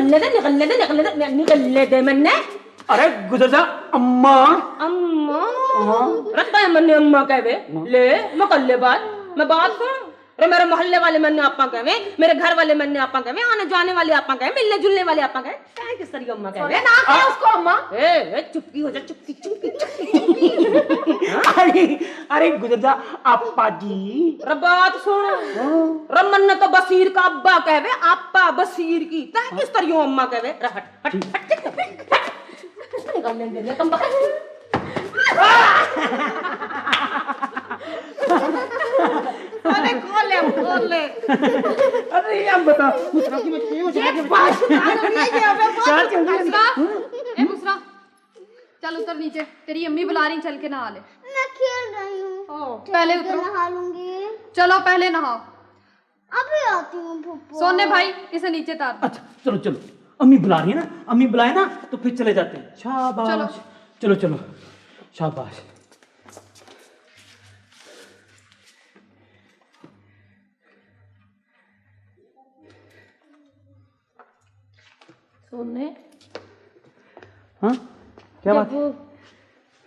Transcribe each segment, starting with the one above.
निकलने दे मैंने। अरे गुजर जा अम्मा। अम्मा रखता है मैंने अम्मा कहवे ले मैं कर ले बात सुन। अरे मेरे मोहल्ले वाले मैंने आपा कहवे, मेरे घर वाले मैंने आपा कहवे, आने जाने वाले आपा कहे, मिलने जुलने वाले आपा कहे, क्या किस तरह अम्मा कहवे ना कहे उसको अम्मा। ए चुप्पी हो जा, चुप्पी। अरे गुजर जा अप्पा जी। अरे बात सुन, रमन ने तो बसीर का अब्बा कहवे, आपा बसीर की, क्या किस तरह अम्मा कहवे। हट निकलने दे तुम खोल ले। अरे हम बता मुसरा चल उतर नीचे, तेरी अम्मी बुला रही, चल के नहा ले। मैं खेल रही हूँ। पहले उतरो, नहा लूंगी। चलो पहले नहाओ। अभी आती हूँ फुप्पो। सोने भाई इसे नीचे तार दो। अच्छा चलो चलो, अम्मी बुला रही है ना, अम्मी बुलाए ना तो फिर चले जाते हैं। शाबाश चलो चलो शाबाश। सोने हाँ क्या बात?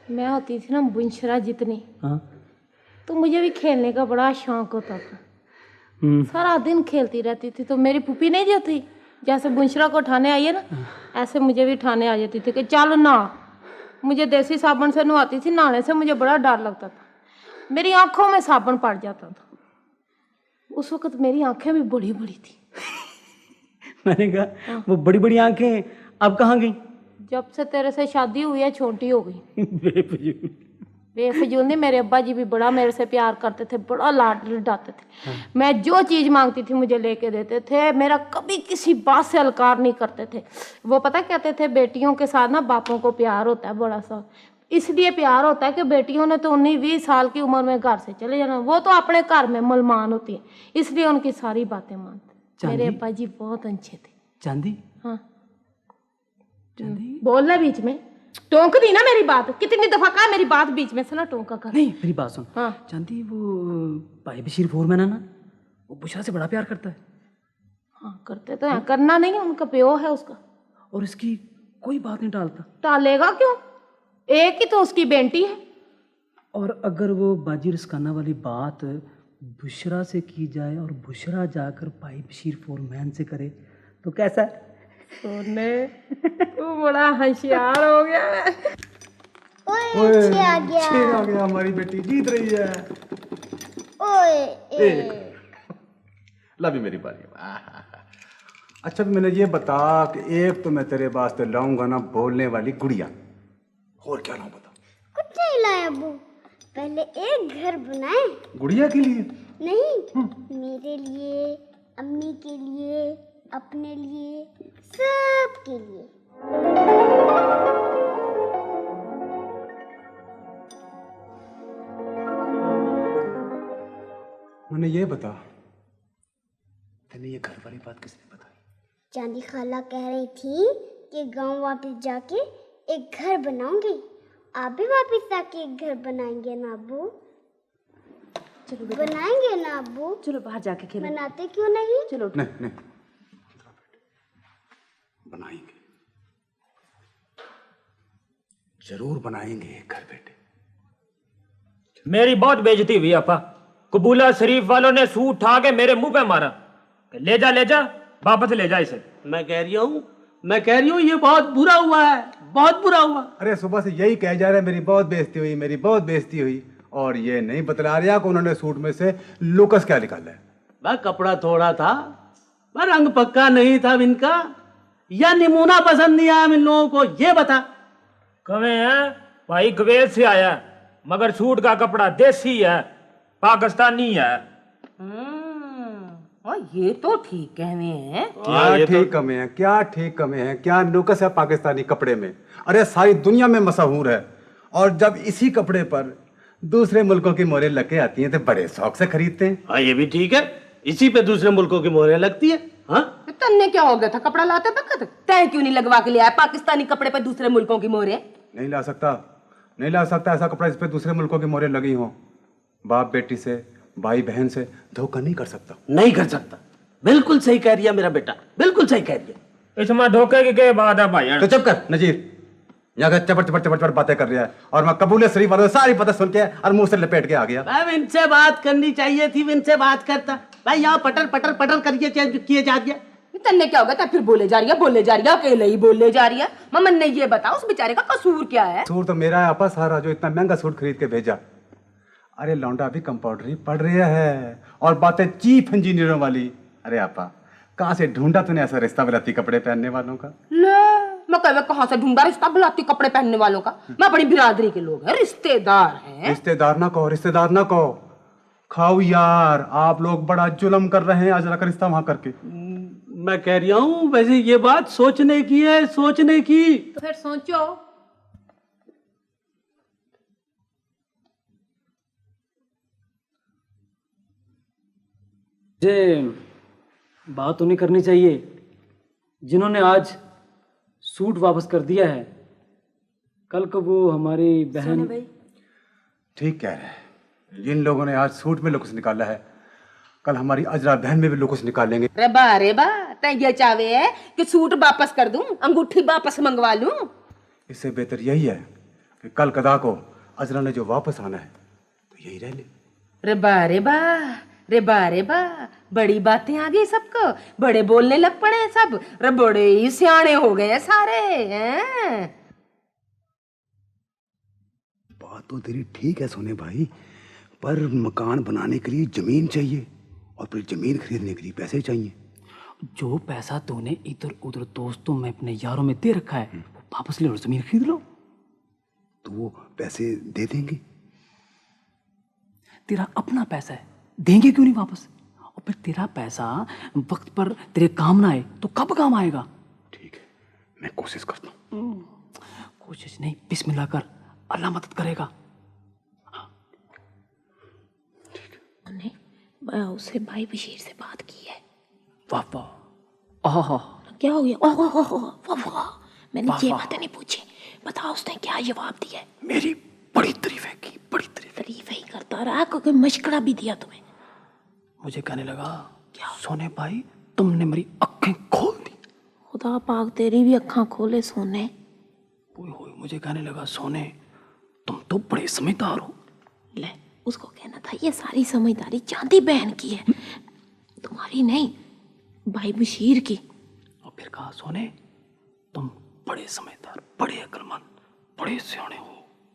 मैं होती थी ना बुनशरा जितनी, हाँ तो मुझे भी खेलने का बड़ा शौक होता था। सारा दिन खेलती रहती थी। तो मेरी पुप्पी नहीं जाती, जैसे बुनशरा को उठाने आई है ना, ऐसे मुझे भी उठाने आ जाती थी कि चलो ना। मुझे देसी साबुन से नहाती थी, नहाने से मुझे बड़ा डर लगता था, मेरी आंखों में साबुन पड़ जाता था। उस वक्त मेरी आंखें भी बड़ी बड़ी थी। मैंने कहा वो बड़ी बड़ी आंखें अब कहाँ गई? जब से तेरे से शादी हुई है छोटी हो गई। बेफजूल बेफजूल नहीं, मेरे अब्बा जी भी बड़ा मेरे से प्यार करते थे, बड़ा लाड लडाते थे। मैं जो चीज़ मांगती थी मुझे लेके देते थे, मेरा कभी किसी बात से अलकार नहीं करते थे। वो पता कहते थे बेटियों के साथ ना बापों को प्यार होता है बड़ा सा, इसलिए प्यार होता है कि बेटियों ने तो 19-20 साल की उम्र में घर से चले जाना, वो तो अपने घर में मलमान होती है, इसलिए उनकी सारी बातें मानते। मेरे अब्बा जी बहुत अच्छे थे। चांदी? हाँ चांदी बोल रहा बीच में, टोंक दी ना मेरी बात। कितनी दफा कहा मेरी बात बीच में से ना टोंका कर। नहीं मेरी बात सुन। हाँ चांदी वो भाई बशीर फोरमैन है ना, वो बुशरा से बड़ा प्यार करता है। हाँ करते तो हैं, करना नहीं, उनका प्यो है उसका, और इसकी कोई बात नहीं टालता। टालेगा क्यों, एक ही तो उसकी बेटी है। और अगर वो बाजी रिस्काना वाली बात बुशरा से की जाए और बुशरा जाकर भाई बशीर फोरमैन से करे तो कैसा है? सोने तू बड़ा होशियार हो गया है। ओए छे आ गया। हमारी बेटी जीत रही है। ओए लवी मेरी बारी। अच्छा मैंने ये बता कि एक तो मैं तेरे वास्ते लाऊंगा ना बोलने वाली गुड़िया, और क्या लाऊं बता? कुछ नहीं लाया अब्बू, पहले एक घर बनाए। गुड़िया के लिए? नहीं, मेरे लिए, अम्मी के लिए, अपने लिए, सबके लिए। मैंने ये बता, तूने ये घर वाली बात किसने बताई? चांदी खाला कह रही थी कि गांव वापस जाके एक घर बनाऊंगी। आप भी वापस जाके एक घर बनाएंगे ना अब्बू? चलो बनाएंगे ना अब्बू? चलो बाहर जाके खेलो। बनाते क्यों नहीं? चलो नहीं बनाएंगे, जरूर बनाएंगे एक घर बेटे। मेरी बहुत बेइज्जती हुई अपा। कबूला शरीफ वालों ने सूट उठा के मेरे मुंह पे मारा, ले जा वापस ले जा इसे। मैं कह रही हूँ ये बहुत बुरा हुआ है, बहुत बुरा हुआ। अरे सुबह से यही कह जा रहे हैं मेरी बहुत बेइज्जती हुई, मेरी बहुत बेइज्जती हुई, और ये नहीं बतला रहा कि उन्होंने सूट में से लोकस क्या निकाला है। बस कपड़ा थोड़ा था, बस रंग पक्का नहीं था इनका, या नमूना पसंद नहीं आया इन लोगों को, ये बता। कवे हैं भाई कुवैत से आया, मगर सूट का कपड़ा देसी है, पाकिस्तानी है। ये तो ठीक कहवे हैं। क्या ठीक कमे हैं, क्या ठीक कमे हैं, क्या नुकस है पाकिस्तानी कपड़े में? अरे सारी दुनिया में मशहूर है, और जब इसी कपड़े पर दूसरे मुल्कों की मोहरें लग के आती हैं तो बड़े शौक से खरीदते हैं। हाँ ये भी ठीक है, इसी पे दूसरे मुल्कों की मोहरें लगती है। हाँ तन्ने क्या हो गया था, कपड़ा लाते वक्त तय क्यों नहीं लगवा के लिया पाकिस्तानी कपड़े पे दूसरे मुल्कों की मोहरें? नहीं ला सकता ऐसा कपड़ा जिस पे दूसरे मुल्कों की मोहरें लगी हों। बाप बेटी से, भाई बहन से धोखा नहीं कर सकता। नहीं कर सकता, बिल्कुल सही कह रही है मेरा बेटा, बिल्कुल सही कह रही है। इसमें धोखे की क्या बात है भाई? तो चुप कर नजीर, यहाँ का चपट चपट चपट चपट बातें कर रहा है और मैं कबूले शरीफ वालों सारी बातें सुन के और मुंह से लपेट के आ गया। भाई इनसे बात करनी चाहिए थी, इनसे बात करता भाई। यहाँ पटर पटर पटर करके किए जा दिया। तन्ने क्या होगा? फिर बोले जा रही है अकेले ही बोले जा रही है। मम्मा ने ये बताओ उस बेचारे का कसूर क्या है? कसूर तो मेरा है आपा सारा, जो इतना महंगा सूट खरीद के भेजा। अरे लौंडा अभी कंपाउंडरी पढ़ रहा है और बातें चीफ इंजीनियरों वाली। अरे आपा कहाँ से ढूंढा तूने ऐसा रिश्ता बिलाती कपड़े पहनने वालों का? मैं कहाँ से ढूंढा रिश्ता बिलाती कपड़े पहनने वालों का? मैं अपनी बिरादरी के लोग हैं, रिश्तेदार हैं। रिश्तेदार ना कहो, रिश्तेदार ना कहो। खाओ यार, आप लोग बड़ा जुल्म कर रहे हैं आज रखा रिश्ता वहां करके। मैं कह रहा हूँ वैसे ये बात सोचने की है, सोचने की। तो फिर सोचो। मुझे बात उन्हें करनी चाहिए जिन्होंने आज सूट वापस कर दिया है। कल को वो हमारी बहन। ठीक कह रहे हैं, जिन लोगों ने आज सूट में लुक्स निकाला है कल हमारी अजरा बहन में भी लुक्स निकालेंगे। रे बा तय ये चावे है कि सूट वापस कर दूं, अंगूठी वापस मंगवा लूं? इससे बेहतर यही है कि कल कदा को अजरा ने जो वापस आना है तो यही रह ले। रे बा बड़ी बातें आ गई सबको, बड़े बोलने लग पड़े हैं सब। रे बड़े ही सियाने हो गए हैं सारे हैं। बात तो तेरी ठीक है सोने भाई, पर मकान बनाने के लिए जमीन चाहिए और फिर जमीन खरीदने के लिए पैसे चाहिए। जो पैसा तूने इधर उधर दोस्तों में अपने यारों में दे रखा है वो वापस ले और जमीन खरीद लो। तो वो पैसे दे देंगे? तेरा अपना पैसा है, देंगे क्यों नहीं वापस? और फिर तेरा पैसा वक्त पर तेरे काम ना आए तो कब काम आएगा? ठीक है, मैं कोशिश करता हूँ। कोशिश नहीं, बिस्मिल्लाह कर, अल्लाह मदद करेगा। हमने उससे भाई बशीर से बात की है। वाह वाह, आहा, क्या हो गया? ओह ओह ओह वाह वाह, मैंने ये बातें नहीं पूछी। बताओ उसने क्या जवाब दिया? मेरी बड़ी तारीफें की, बड़ी तारीफ ही करता रहा, क्योंकि मशकरा भी दिया तुम्हें। मुझे कहने लगा क्या सोने भाई तुमने मेरी अक्खें खोल दी। खुदा पाक तेरी भी अक्खां खोले सोने। ओए होए, मुझे कहने लगा सोने तुम तो बड़े समझदार हो। ले, उसको कहना था ये सारी समझदारी चांदी बहन की है, तुम्हारी नहीं, भाई बशीर की। और फिर कहा सोने तुम बड़े समझदार, बड़े अक्लमंद, बड़े सियाने हो।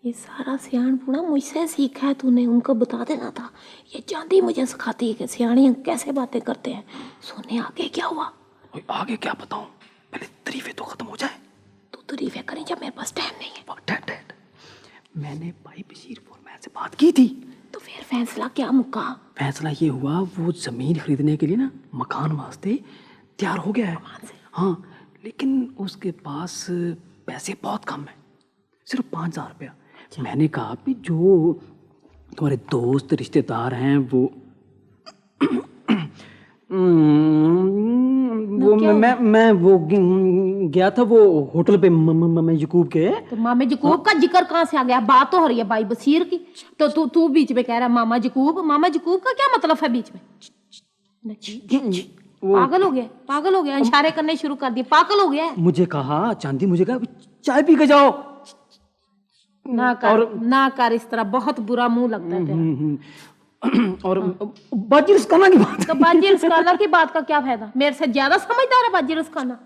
ये सारा सियाणपुना मुझसे सीखा है तूने, उनको बता देना था। ये चांदी मुझे सिखाती है कि सियाणियाँ कैसे बातें करते हैं। सोने आगे क्या हुआ? ओए आगे क्या बताऊं, पहले तारीफें तो खत्म हो जाए। तू तारीफें करें जब मेरे पास टाइम नहीं है। डैड, मैंने भाई बशीर फोरमैन से बात की थी। तो फिर फैसला क्या मुक्का? फैसला ये हुआ वो जमीन खरीदने के लिए ना मकान वास्ते तैयार हो गया है। हाँ, लेकिन उसके पास पैसे बहुत कम है, सिर्फ 5,000 रुपया। मैंने कहा कि जो तुम्हारे दोस्त रिश्तेदार हैं वो मैं वो गया था वो होटल पे यकूब के। तो मामा जकूब का जिक्र कहाँ से आ गया? बात तो हो रही है भाई बशीर की, तो तू बीच में कह रहा है मामा जकूब का क्या मतलब है बीच में? पागल हो गया, इशारे करने शुरू कर दिए, पागल हो गया है। मुझे कहा चांदी, मुझे कहा चाय पी के जाओ। ना कर इस तरह, बहुत बुरा मुंह लगता है तेरा। और बाजी रसखाना की बात, तो बाजी रसखाना की बात का क्या फायदा? मेरे से ज्यादा समझदार है बाजी रसखाना।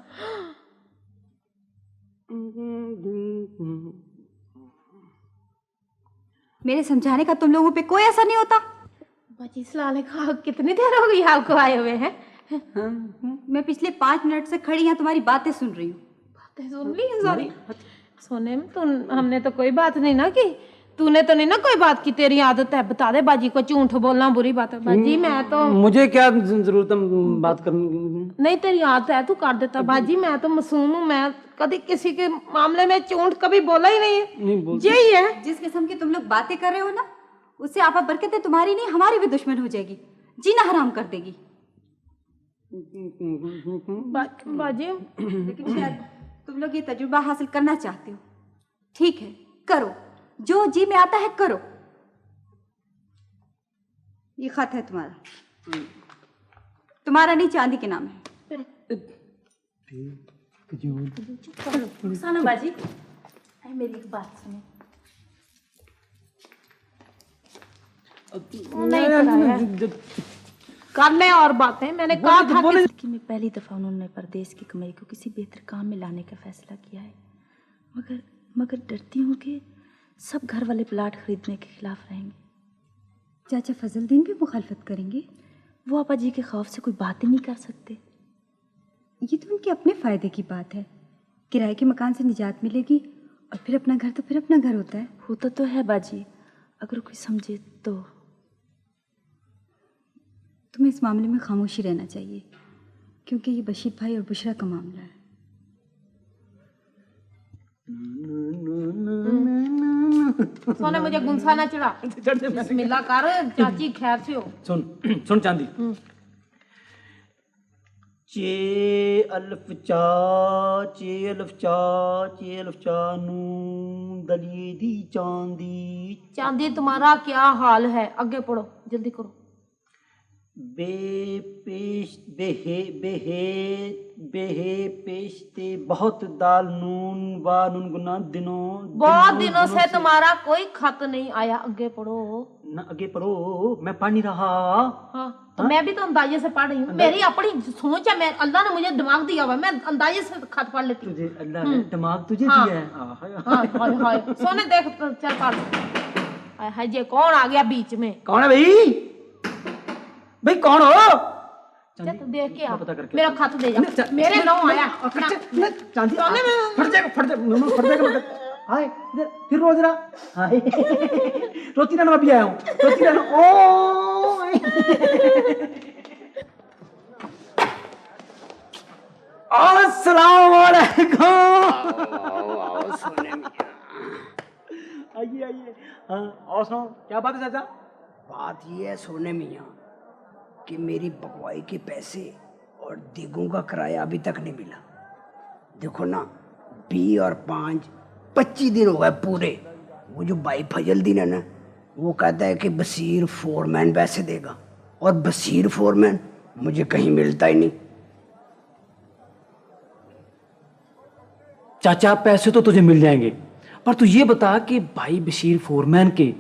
मेरे समझाने का तुम लोगों पे कोई असर नहीं होता। बाजी सलाले का कितनी देर हो गई आपको आए हुए हैं? मैं पिछले 5 मिनट से खड़ी यहाँ तुम्हारी बातें सुन रही हूँ। बातें सुन ली है सारी? सोने में तो हमने तो कोई बात नहीं ना की, तूने तो नहीं ना कोई बात की? तेरी आदत है, बता दे बाजी को झूठ बोलना बुरी बात है। बाजी मैं तो, मुझे क्या जरूरत है बात करने? नहीं तेरी आदत है, तू कर देता। बाजी मैं तो मासूम हूँ, मैं कभी किसी के मामले में झूठ कभी बोला ही नहीं है। यही है जिस किस्म की तुम लोग बातें कर रहे हो ना, उससे आपा बरकतें तुम्हारी नहीं हमारी भी दुश्मन हो जाएगी, जीना हराम कर देगी। बाजी लेकिन शायद तुम लोग ये तजुर्बा हासिल करना चाहते हो। ठीक है, करो, जो जी में आता है करो। ये खत है तुम्हारा नहीं, चांदी के नाम है। रुखसाना बाजी, मेरी एक बात सुनो। नहीं कराया। करने और बातें मैंने कहा था कि मैं पहली दफा उन्होंने परदेश की कमाई को किसी बेहतर काम में लाने का फैसला किया है, मगर डरती हूँ कि सब घर वाले प्लाट खरीदने के खिलाफ रहेंगे। चाचा फजलुद्दीन भी मुखालफत करेंगे। वो आपा जी के खौफ से कोई बात ही नहीं कर सकते। ये तो उनके अपने फायदे की बात है। किराए के मकान से निजात मिलेगी और फिर अपना घर तो फिर अपना घर होता है। होता तो है बाजी, अगर कोई समझे तो। तुम्हें इस मामले में खामोशी रहना चाहिए, क्योंकि ये बशीर भाई और बुशरा का मामला है। सोने मुझे गुनसाना चढ़ा। बिस्मिल्लाह कर चाची, खैर से हो। सुन चांदी, चे अल्फ चा नून दलिए दी चांदी। चांदी तुम्हारा क्या हाल है? आगे पढ़ो, जल्दी करो। बेहे पेशते बहुत दाल नून वा नून गुना दिनों। बहुत दिनों से तुम्हारा कोई खत नहीं आया। आगे पढ़ो ना, आगे पढ़ो, मैं पढ़ नहीं रहा। हाँ तो मैं भी तो अंदाजे से पढ़ रही हूँ। मेरी अपनी सोच है, मैं अल्लाह ने मुझे दिमाग दिया हुआ है, मैं अंदाजे से खत पढ़ लेती हूँ। तुझे अल्लाह ने दिमाग तुझे हाँ। दिया है। हाय हाय हाय, सोने देख चल पढ़। हाय हाय, ये कौन आ गया बीच में? कौन है भाई? भाई कौन हो? चल तू देख के आ, पता करके मेरा खत दे जा। मेरे नौ आया। चांदी फट जाएगा। हाय इधर फिर रो जरा। हाय रोती ना, मैं भी आया हूँ। रोती ना। ओ अस्सलाम वालेकुम। आइए। हाँ और सुनो, क्या बात है चाचा? बात ये है सोने मियाँ कि मेरी बकवाई के पैसे और दिगों का किराया अभी तक नहीं मिला। देखो ना, 20 और 5 25 दिन हो गए पूरे। वो जो भाई फजलुद्दीन है ना, वो कहता है कि बशीर फोरमैन पैसे देगा, और बशीर फोरमैन मुझे कहीं मिलता ही नहीं। चाचा पैसे तो तुझे मिल जाएंगे, पर तू ये बता कि भाई बशीर फोरमैन के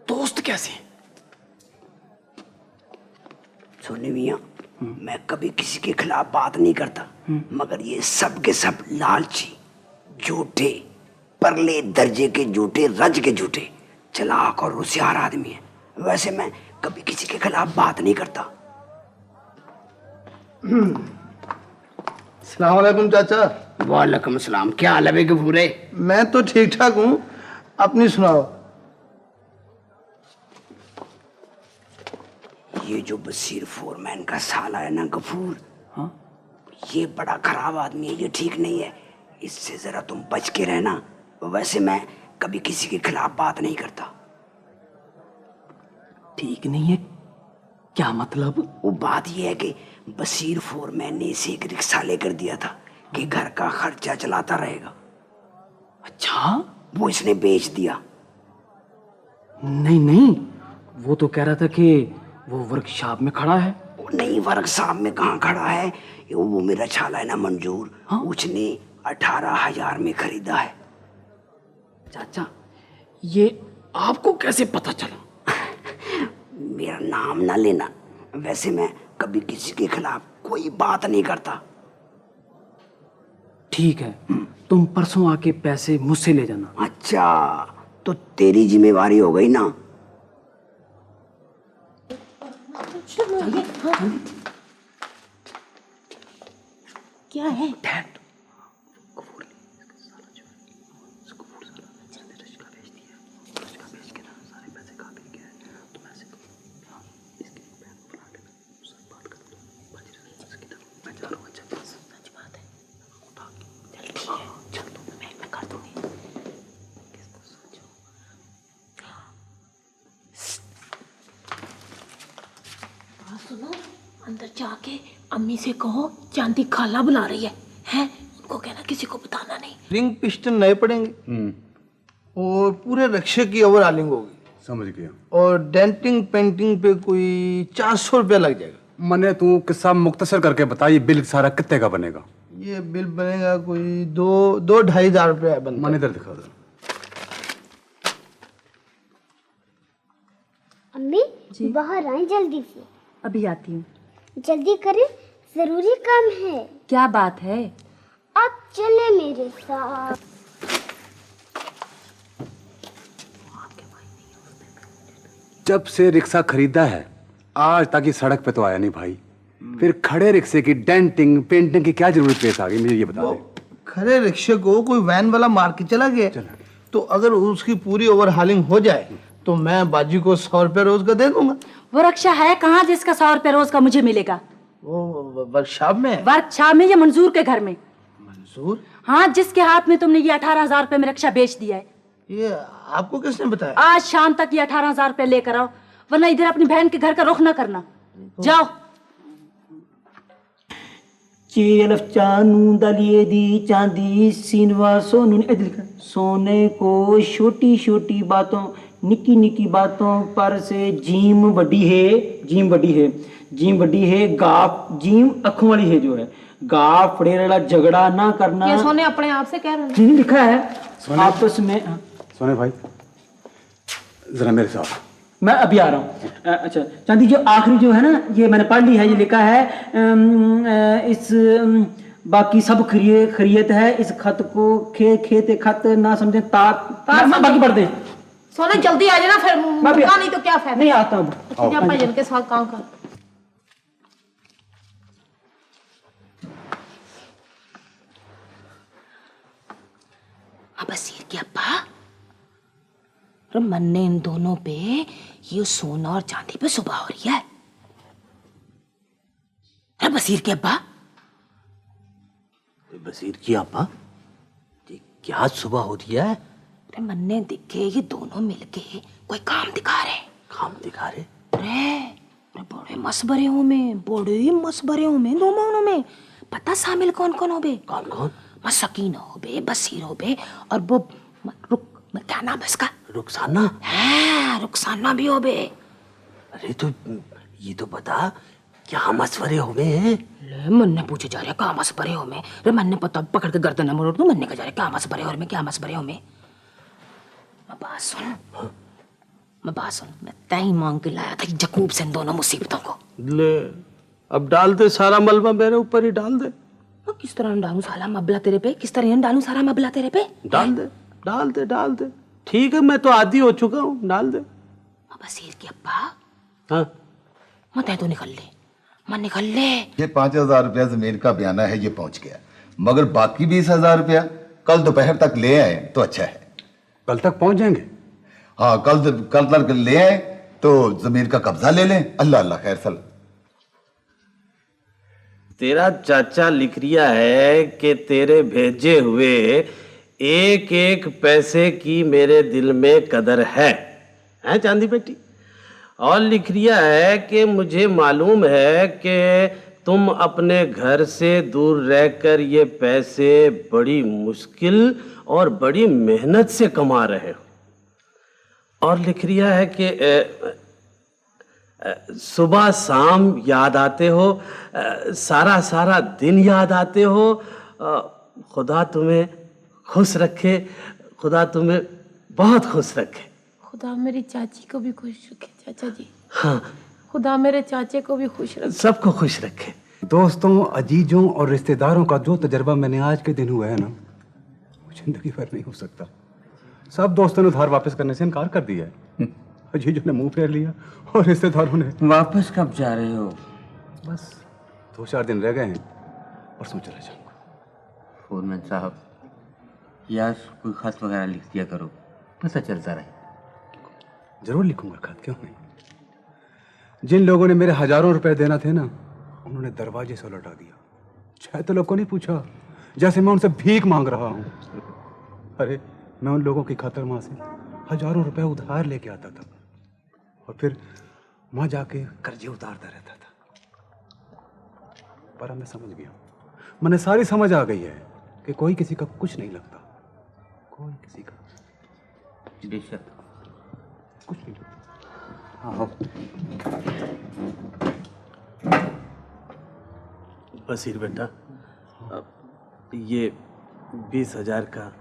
दोस्त कैसे हैं? सोने मियाँ, मैं कभी किसी के खिलाफ बात नहीं करता, मगर ये सब के सब लालची, झूठे, परले दर्जे के झूठे, रज के झूठे, चालाक और होशियार आदमी है। वैसे मैं कभी किसी के खिलाफ बात नहीं करता। अस्सलाम वालेकुम चाचा। वालेकुम सलाम। क्या हाल है गफूरे? मैं तो ठीक ठाक हूँ, अपनी सुनाओ। ये जो बशीर फोरमैन का साला है ना गफूर, हाँ, ये बड़ा खराब आदमी है, ये ठीक नहीं है, इससे जरा तुम बच के रहना। वैसे मैं कभी किसी के खिलाफ बात नहीं करता। ठीक नहीं है क्या मतलब? वो बात ये है कि बशीर फोरमैन ने इसे एक रिक्शा लेकर दिया था कि घर का खर्चा चलाता रहेगा। अच्छा, वो इसने बेच दिया। नहीं, वो तो कह रहा था कि वो वर्कशॉप में खड़ा है। वो नहीं, वर्कशॉप में कहाँ खड़ा है, वो मेरा छाला है ना मंजूर, हाँ? उसने 18,000 में खरीदा है। चाचा, ये आपको कैसे पता चला? मेरा नाम ना लेना, वैसे मैं कभी किसी के खिलाफ कोई बात नहीं करता। ठीक है, तुम परसों आके पैसे मुझसे ले जाना। अच्छा, तो तेरी जिम्मेवारी हो गई ना। क्या है? सुनो, अंदर जाके अम्मी से कहो चांदी खाला बुला रही है, हैं? उनको कहना किसी को बताना नहीं। रिंग पिस्टन नए पड़ेंगे और पूरे रक्षे की ओवरऑलिंग होगी। समझ गया। और डेंटिंग पेंटिंग पे कोई 400 रुपया लग जाएगा। मने तू किस्सा मुख्तसर करके बता, ये बिल सारा कितने का बनेगा? ये बिल बनेगा कोई 2-2-2.5 रुपया बनता मन इधर दिखा दो। अम्मी बाहर आए जल्दी से। अभी आती हूँ। जल्दी करें, जरूरी काम है। क्या बात है? आप चले मेरे साथ। जब से रिक्शा खरीदा है आज तक ये सड़क पे तो आया नहीं भाई। फिर खड़े रिक्शे की डेंटिंग पेंटिंग की क्या जरूरत पेश आ गई, मुझे ये बता दे। खड़े रिक्शे को कोई वैन वाला मार के चला गया, तो अगर उसकी पूरी ओवरहालिंग हो जाए तो मैं बाजी को 100 रुपये रोज का दे दूंगा। वो रक्षा है कहाँ जिसका 100 रुपये रोज का मुझे मिलेगा? वो वर्कशॉप में। वर्कशॉप में या मंजूर के घर में? मंजूर? हाँ, जिसके हाथ में तुमने ये 18,000 रुपये में रक्षा बेच दिया है। ये आपको किसने बताया? आज शाम तक ये 18,000 रुपये लेकर आओ, वरना इधर अपनी बहन के घर का रुख ना करना। जाओ। चेलफ चानू दलिए दी चांदी सीनवा सोनू ने लिखा, सोने को छोटी छोटी बातों निकी निकी बातों पर से जीम बड़ी है, जीम बड़ी है, जीम बड़ी है, गाफ जीम अखों वाली है जो है, गाफ फड़ेरा झगड़ा ना करना। ये सोने अपने आप से कह रहे हैं। लिखा है आपस में। सोने भाई जरा मेरे साथ। मैं अभी आ रहा हूँ। अच्छा चांदी, जो आखिरी जो है ना ये मैंने पढ़ ली है, ये लिखा है इस बाकी सब खरीयत है, इस खत को खेत खत ना समझे बाकी पढ़ दे। सोने जल्दी आ जाना, फिर मुक्का नहीं तो क्या फायदा। नहीं आता हूँ। जा भाईजन के साथ काम कर। अब बसीर के अब्बा मन ने इन दोनों पे ये सोना और चांदी पे सुबह हो रही है। अरे बसीर के अब्बा, बसीर की अब्बा ये क्या सुबह हो रही है? अरे मन ने दिखे ये दोनों मिलके कोई काम दिखा रहे। काम दिखा रहे? अरे बड़े मस्त भरे हो में, बड़े मस्त भरे हो में दोनों में। पता शामिल कौन कौन हो बे? कौन कौन? मसकीना हो बे, बसीर हो बे, और वो क्या नाम है इसका? रुखसाना। हाँ, रुखसाना भी हो बे। अरे तो ये तो बता क्या मशवरे हो हैं? ले मन ने पूछे जा रहे कहाँ मशवरे हो में। रे मन ने पता पकड़ के गर्दन मोड़ दूं, मन ने कहा जा रहे क्या मशवरे हो में, क्या मशवरे हो में। मैं बात सुन, मैं तय मांग के लाया था जकूब से इन दोनों मुसीबतों को। ले अब डाल दे सारा मलबा मेरे ऊपर ही डाल दे। मैं किस तरह डालूं सारा मबला तेरे पे? किस तरह डालूं सारा मबला तेरे पे? डाल दे डाल दे डाल दे। ठीक है, मैं तो आदी हो चुका हूँ, डाल दे। बसीर के अब्बा, हाँ मत तो निकल ले, मन निकल ले। ये 5,000 रुपया जमीन का बयाना है, ये पहुंच गया, मगर बाकी 20,000 रुपया कल दोपहर तक ले आए तो अच्छा है। कल तक पहुंच जाएंगे? हाँ, कल तक ले आए तो जमीन का कब्जा ले लें। अल्लाह अल्लाह खैर सल। तेरा चाचा लिख रिया है कि तेरे भेजे हुए एक एक पैसे की मेरे दिल में कदर है चांदी बेटी। और लिख रिया है कि मुझे मालूम है कि तुम अपने घर से दूर रहकर ये पैसे बड़ी मुश्किल और बड़ी मेहनत से कमा रहे हो। और लिख रिया है कि सुबह शाम याद आते हो, सारा दिन याद आते हो। खुदा तुम्हें खुश रखे, खुदा तुम्हें बहुत खुश रखे। खुदा मेरी चाची को भी खुश रखे चाचा जी। हाँ, खुदा मेरे चाचे को भी खुश रखे, सबको खुश रखे। दोस्तों, अजीजों और रिश्तेदारों का जो तजर्बा मैंने आज के दिन हुआ है ना, वो जिंदगी भर नहीं हो सकता। सब दोस्तों ने उधार वापस करने से इनकार कर दिया है। अजीजों ने मुंह फेर लिया और रिश्तेदारों ने। वापस कब जा रहे हो? बस 2-4 दिन रह गए हैं, परसों चला जाऊंगा। फोरमैन साहब, यार कोई खत वगैरह लिख दिया करो, पता चलता रहे। जरूर लिखूंगा खत, क्यों नहीं। जिन लोगों ने मेरे हजारों रुपए देना थे ना, उन्होंने दरवाजे से लौटा दिया। चाहे तो लोगों ने पूछा, जैसे मैं उनसे भीख मांग रहा हूं। अरे मैं उन लोगों की खातिर वहां से हजारों रुपए उधार लेके आता था और फिर वहां जाके कर्जे उतारता रहता था। पर अब मैं समझ गया, मैंने सारी समझ आ गई है कि कोई किसी का कुछ नहीं लगता, कोई किसी का बेशक कुछ नहीं लगता। बसीर बेटा, ये 20,000 का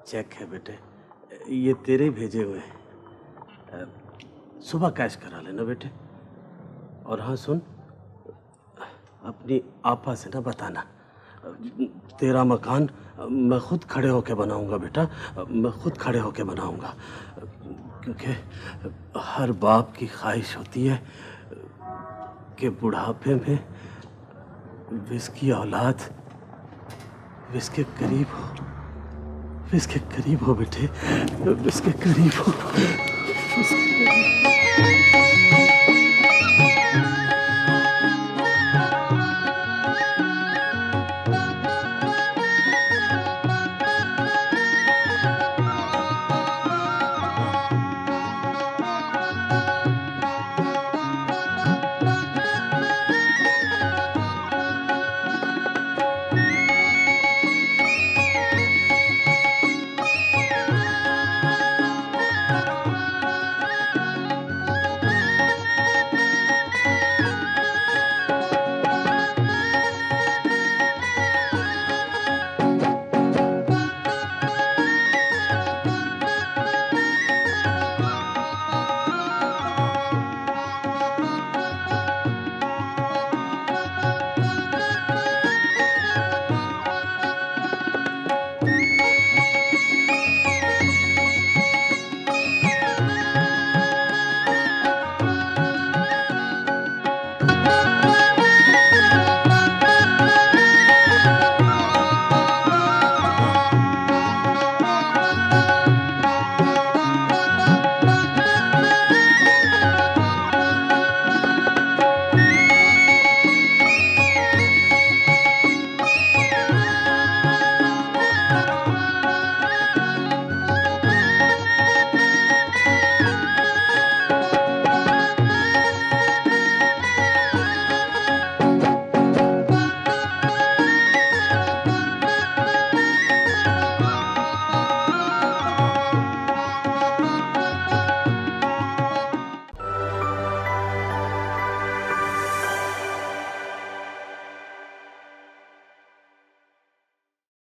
चेक है बेटे, ये तेरे ही भेजे हुए हैं। सुबह कैश करा लेना बेटे। और हाँ सुन, अपनी आपा से ना बताना, तेरा मकान मैं खुद खड़े होके बनाऊंगा बेटा, मैं खुद खड़े होके बनाऊंगा, क्योंकि हर बाप की ख्वाहिश होती है कि बुढ़ापे में विसकी औलाद विसके करीब हो, विसके करीब हो बेटे, विसके करीब हो, विसके करीब हो।